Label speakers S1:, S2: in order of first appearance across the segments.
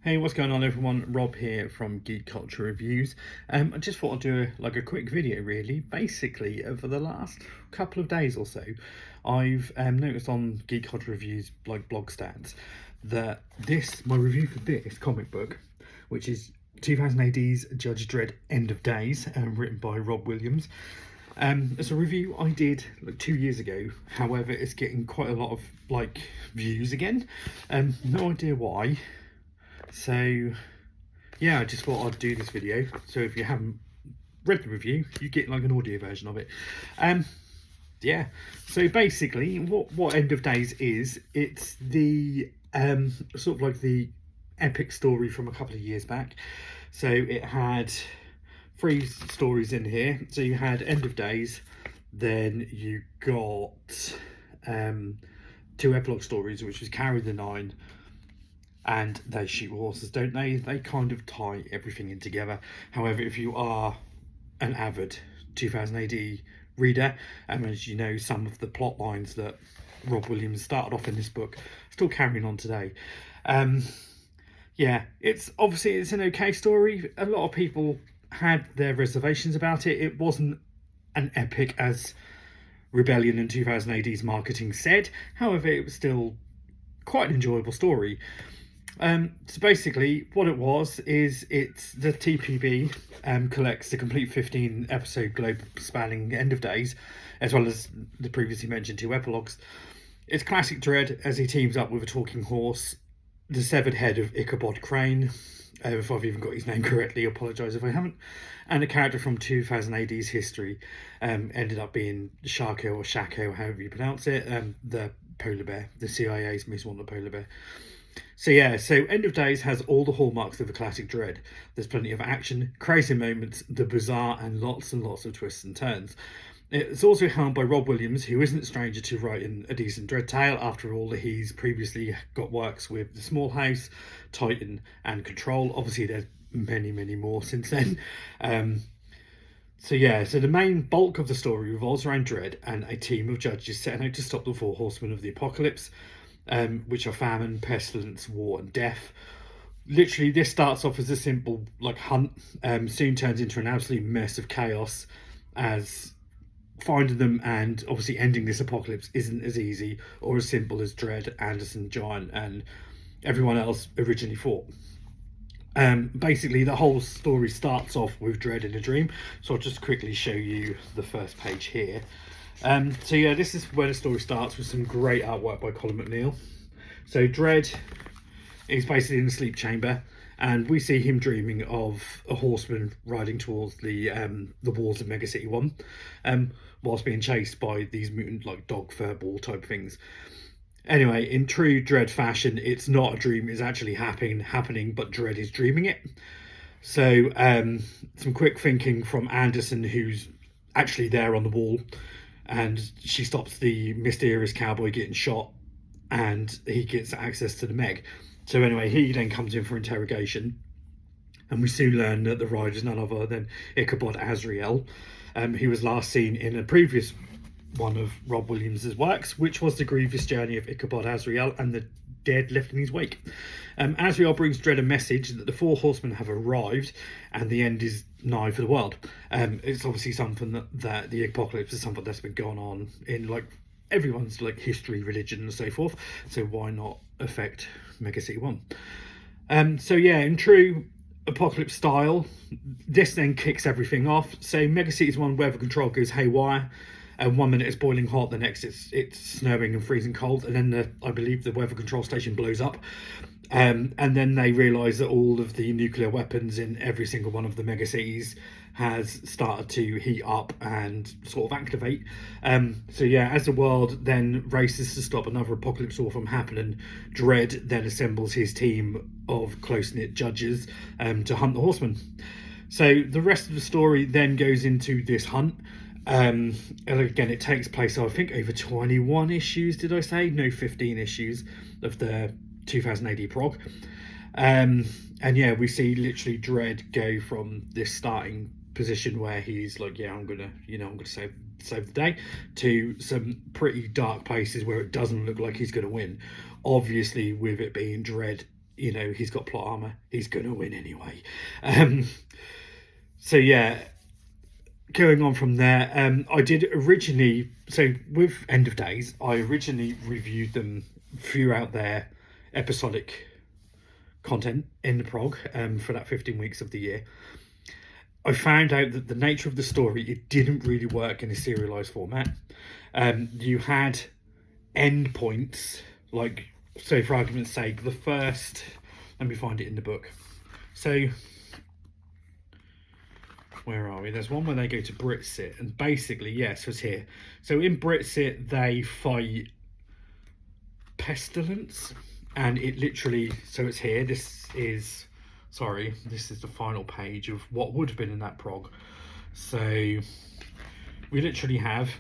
S1: Hey, what's going on, everyone? Rob here from Geek Culture Reviews. I just thought I'd do a quick video, really. Basically, for the last couple of days or so, I've noticed on Geek Culture Reviews blog stats that my review for this comic book, which is 2000 AD's Judge Dredd End of Days, written by Rob Williams. It's a review I did like 2 years ago. However, it's getting quite a lot of views again. No idea why. So yeah, I just thought I'd do this video. So if you haven't read the review, you get like an audio version of it. Yeah. So basically, what End of Days is, it's the sort of like the epic story from a couple of years back. So it had 3 stories in here. So you had End of Days, then you got 2 epilogue stories, which was Carry the Nine and They Shoot Horses, don't they? They kind of tie everything in together. However, if you are an avid 2000 AD reader, and as you know, some of the plot lines that Rob Williams started off in this book still carrying on today. Yeah, it's an okay story. A lot of people had their reservations about it. It wasn't an epic as Rebellion in 2000 AD's marketing said. However, it was still quite an enjoyable story. So basically what it was is it's the TPB collects the complete 15 episode globe spanning End of Days, as well as the previously mentioned 2 epilogues. It's classic Dredd as he teams up with a talking horse, the severed head of Ichabod Crane, if I've even got his name correctly, apologise if I haven't, and a character from 2000 AD's history, ended up being Sharko or Shako, however you pronounce it, the polar bear, the CIA's most wanted polar bear. So yeah, so End of Days has all the hallmarks of a classic Dredd. There's plenty of action, crazy moments, the bizarre, and lots of twists and turns. It's also helmed by Rob Williams, who isn't a stranger to writing a decent Dredd tale. After all, he's previously got works with The Small House, Titan, and Control. Obviously, there's many more since then. So yeah, so the main bulk of the story revolves around Dredd and a team of judges setting out to stop the 4 horsemen of the apocalypse. Which are famine, pestilence, war, and death. Literally, this starts off as a simple hunt, soon turns into an absolute mess of chaos, as finding them and obviously ending this apocalypse isn't as easy or as simple as Dredd, Anderson, Giant, and everyone else originally thought. Basically, the whole story starts off with Dredd in a dream, so I'll just quickly show you the first page here. So yeah, this is where the story starts with some great artwork by Colin McNeil. So Dredd is basically in the sleep chamber, and we see him dreaming of a horseman riding towards the walls of Mega City 1, whilst being chased by these mutant dog fur ball type things. Anyway, in true Dredd fashion, it's not a dream; it's actually happening, but Dredd is dreaming it. So some quick thinking from Anderson, who's actually there on the wall, and she stops the mysterious cowboy getting shot, and he gets access to the Meg. So anyway, he then comes in for interrogation, and we soon learn that the rider is none other than Ichabod Azrael, who was last seen in a previous one of Rob Williams's works, which was the grievous journey of Ichabod Azrael and the dead left in his wake. Azrael brings Dredd a message that the 4 horsemen have arrived and the end is nigh for the world. It's obviously something that the apocalypse is something that's been going on in everyone's history, religion, and so forth. So why not affect Mega City 1? So yeah, in true apocalypse style, this then kicks everything off. So Mega City's 1 weather control goes haywire. And 1 minute it's boiling hot, the next it's snowing and freezing cold, and then I believe the weather control station blows up, and then they realise that all of the nuclear weapons in every single one of the mega cities has started to heat up and sort of activate. So yeah, as the world then races to stop another apocalypse war from happening, Dredd then assembles his team of close-knit judges to hunt the horsemen. So the rest of the story then goes into this hunt. And again, it takes place, I think, over 21 issues, did I say? No, 15 issues of the 2000 AD prog. And yeah, we see literally Dredd go from this starting position where he's like, yeah, I'm gonna save the day, to some pretty dark places where it doesn't look like he's gonna win. Obviously, with it being Dredd he's got plot armor. He's going to win anyway. Um, so yeah, going on from there, I did originally, so with End of Days, I originally reviewed them throughout their episodic content in the prog for that 15 weeks of the year. I found out that the nature of the story, it didn't really work in a serialized format. You had end points, like, so for argument's sake, the first, let me find it in the book. So, where are we? There's one where they go to Britsit, and basically, yes, it's here. So in Britsit, they fight pestilence, and it literally, so it's here. This is the final page of what would have been in that prog. So we literally have,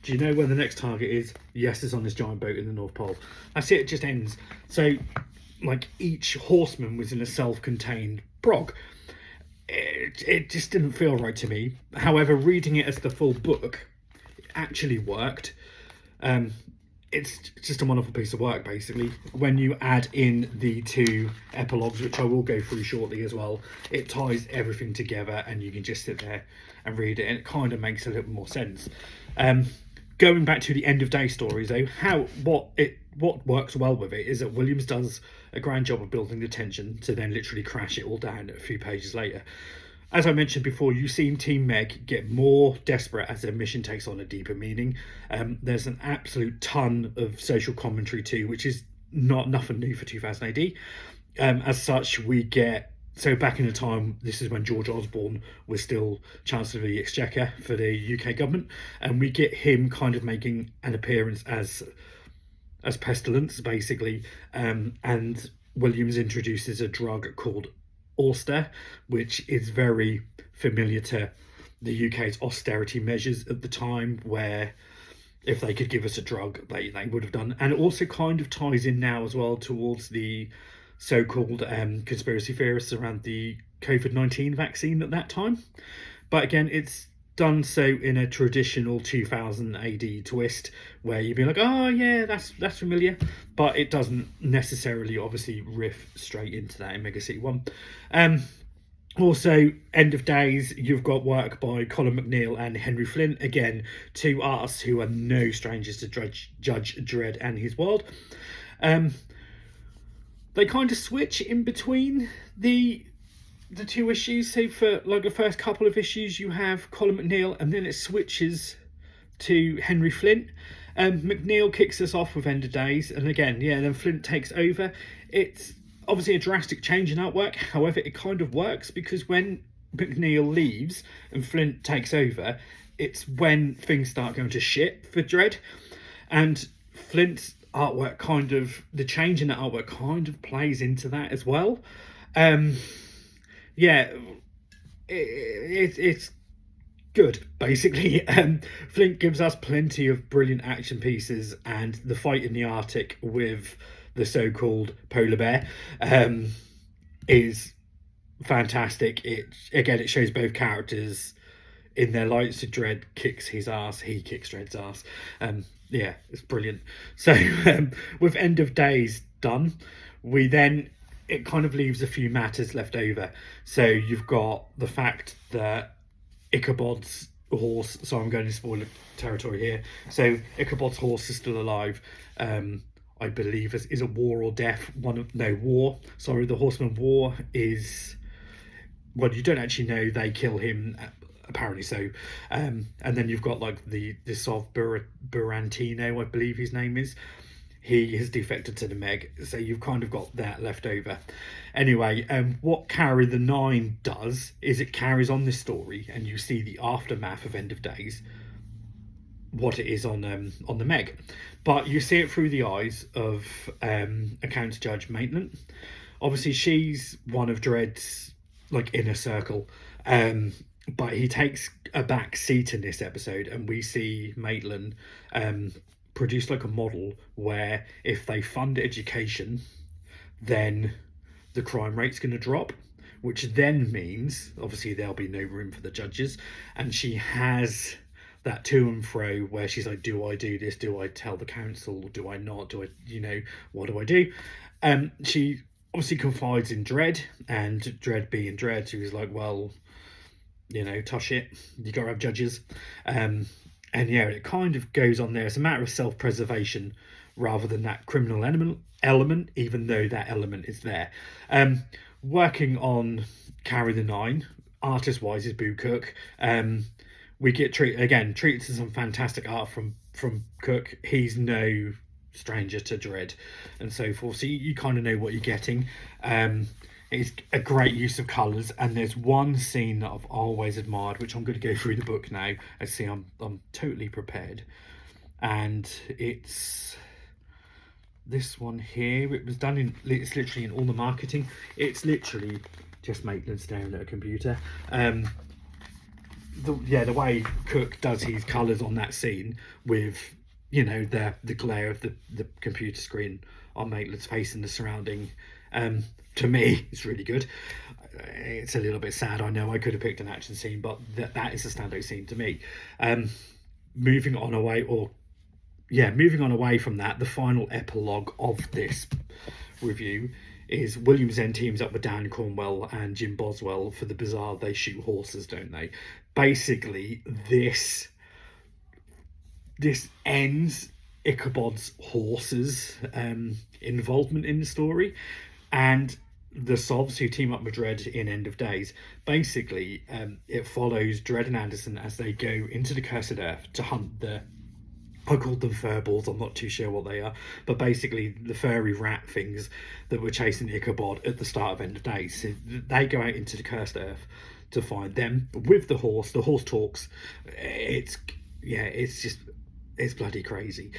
S1: do you know where the next target is? Yes, it's on this giant boat in the North Pole. That's it, it just ends. So, like, each horseman was in a self-contained prog. It just didn't feel right to me. However, reading it as the full book, it actually worked. It's just a wonderful piece of work, basically. When you add in the 2 epilogues, which I will go through shortly as well, it ties everything together, and you can just sit there and read it, and it kind of makes a little more sense. Going back to the End of Day stories, though, what works well with it is that Williams does a grand job of building the tension to then literally crash it all down a few pages later. As I mentioned before, you've seen Team Meg get more desperate as their mission takes on a deeper meaning. There's an absolute ton of social commentary too, which is nothing new for 2000 AD. As such, we get, so back in the time, this is when George Osborne was still Chancellor of the Exchequer for the UK government, and we get him kind of making an appearance as pestilence, basically, and Williams introduces a drug called Auster, which is very familiar to the UK's austerity measures at the time, where if they could give us a drug, they would have done. And it also kind of ties in now as well towards the so-called conspiracy theorists around the COVID-19 vaccine at that time. But again, it's done so in a traditional 2000 AD twist, where you'd be like, oh yeah, that's familiar, but it doesn't necessarily obviously riff straight into that in Mega City 1. Also, End of Days, you've got work by Colin McNeil and Henry Flint, again, 2 artists who are no strangers to Judge Dredd and his world. They kind of switch in between the 2 issues. So for like the first couple of issues, you have Colin McNeil, and then it switches to Henry Flint. McNeil kicks us off with End of Days, and again, then Flint takes over. It's obviously a drastic change in artwork. However, it kind of works, because when McNeil leaves and Flint takes over, it's when things start going to shit for Dredd. And Flint's artwork the change in the artwork kind of plays into that as well. It's good, basically. Flint gives us plenty of brilliant action pieces, and the fight in the Arctic with the so-called polar bear is fantastic. It shows both characters in their lights. So Dredd kicks his ass, he kicks Dredd's ass. It's brilliant. So with End of Days done, it kind of leaves a few matters left over. So you've got the fact that Ichabod's horse, so I'm going to spoiler territory here. So Ichabod's horse is still alive. I believe is a war or death. War. Sorry, the Horseman War is, well, you don't actually know. They kill him, apparently so. And then you've got like the sort of Burantino, I believe his name is. He has defected to the Meg, so you've kind of got that left over. Anyway, what Carry the 9 does is it carries on this story, and you see the aftermath of End of Days, what it is on the Meg, but you see it through the eyes of Accounts Judge Maitland. Obviously, she's one of Dredd's like inner circle, but he takes a back seat in this episode, and we see Maitland produce like a model where if they fund education, then the crime rate's going to drop, which then means obviously there'll be no room for the judges. And she has that to and fro where she's like, do I do this? Do I tell the council? Do I not? Do I, what do I do? She obviously confides in Dredd, and Dredd being Dredd, he was like, well, you know, tosh it, you gotta have judges. And yeah, it kind of goes on there. It's a matter of self-preservation rather than that criminal element, even though that element is there. Working on Carry the Nine, artist-wise, is Boo Cook. We get treated to some fantastic art from Cook. He's no stranger to Dredd and so forth, so you kind of know what you're getting. It's a great use of colours, and there's one scene that I've always admired, which I'm going to go through the book now. As see, I'm totally prepared, and it's this one here. It was done in, it's literally in all the marketing. It's literally just Maitland staring at a computer. The way Cook does his colours on that scene with, you know, the glare of the computer screen on Maitland's face and the surrounding, to me, it's really good. It's a little bit sad, I know. I could have picked an action scene, but that is a standout scene to me. Moving on away from that, the final epilogue of this review is Williams then teams up with Dan Cornwell and Jim Boswell for the bizarre They Shoot Horses, Don't They? Basically, this ends Ichabod's horses involvement in the story, and the Sovs, who team up with Dredd in End of Days. Basically, it follows Dredd and Anderson as they go into the Cursed Earth to hunt I called them furballs, I'm not too sure what they are, but basically the furry rat things that were chasing Ichabod at the start of End of Days. So they go out into the Cursed Earth to find them with the horse. The horse talks. It's bloody crazy.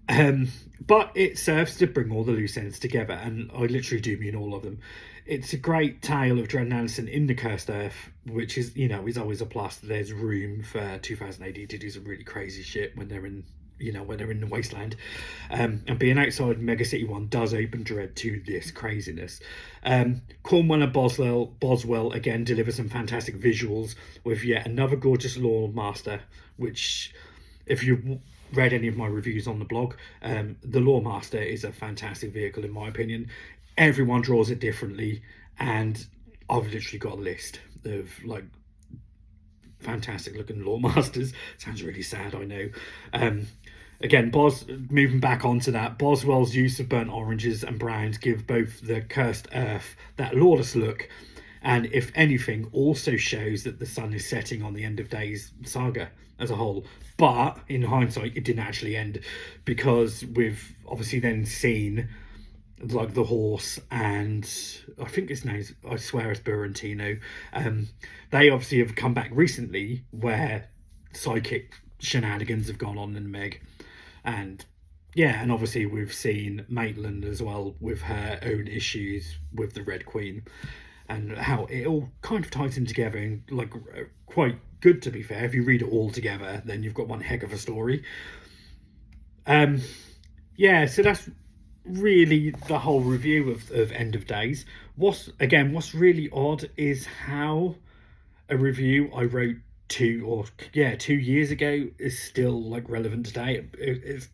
S1: But it serves to bring all the loose ends together, and I literally do mean all of them. It's a great tale of Dredd and Anderson in the Cursed Earth, which is, you know, is always a plus. There's room for 2000 AD to do some really crazy shit when they're in, you know, when they're in the wasteland. And being outside Mega City 1 does open Dredd to this craziness. Cornwell and Boswell again deliver some fantastic visuals with yet another gorgeous lore master, which, if you read any of my reviews on the blog, the Lore Master is a fantastic vehicle in my opinion. Everyone draws it differently, and I've literally got a list of like fantastic looking Lore Masters. Sounds really sad, I know. Again, moving back onto that, Boswell's use of burnt oranges and browns give both the Cursed Earth that lawless look, and if anything also shows that the sun is setting on the End of Days saga as a whole. But in hindsight, it didn't actually end, because we've obviously then seen like the horse, and I think his name, I swear it's Burantino. They obviously have come back recently where psychic shenanigans have gone on in Meg, and yeah, and obviously we've seen Maitland as well with her own issues with the Red Queen, and how it all kind of ties in together, and like quite good, to be fair. If you read it all together, then you've got one heck of a story. Yeah, so that's really the whole review of End of Days. What's really odd is how a review I wrote 2 years ago is still like relevant today. It's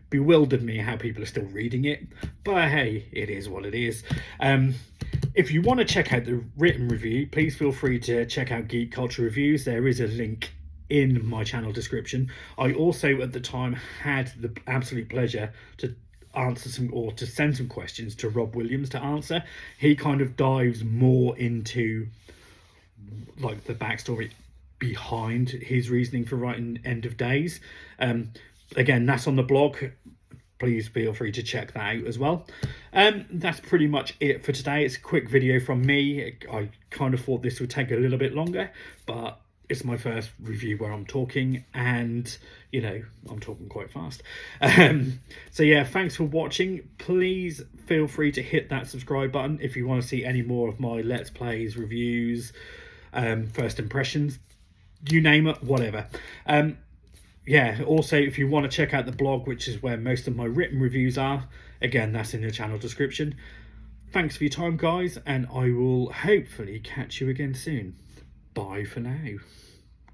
S1: bewildered me how people are still reading it, but hey, it is what it is. If you want to check out the written review, please feel free to check out Geek Culture Reviews. There is a link in my channel description. I also at the time had the absolute pleasure to to send some questions to Rob Williams to answer. He kind of dives more into like the backstory behind his reasoning for writing End of Days. Again, that's on the blog. Please feel free to check that out as well. That's pretty much it for today. It's a quick video from me. I kind of thought this would take a little bit longer, but it's my first review where I'm talking, and you know, I'm talking quite fast. So yeah, thanks for watching. Please feel free to hit that subscribe button if you want to see any more of my Let's Plays, reviews, first impressions, you name it, whatever. Yeah, also if you want to check out the blog, which is where most of my written reviews are, again, that's in the channel description. Thanks for your time, guys, and I will hopefully catch you again soon. Bye for now.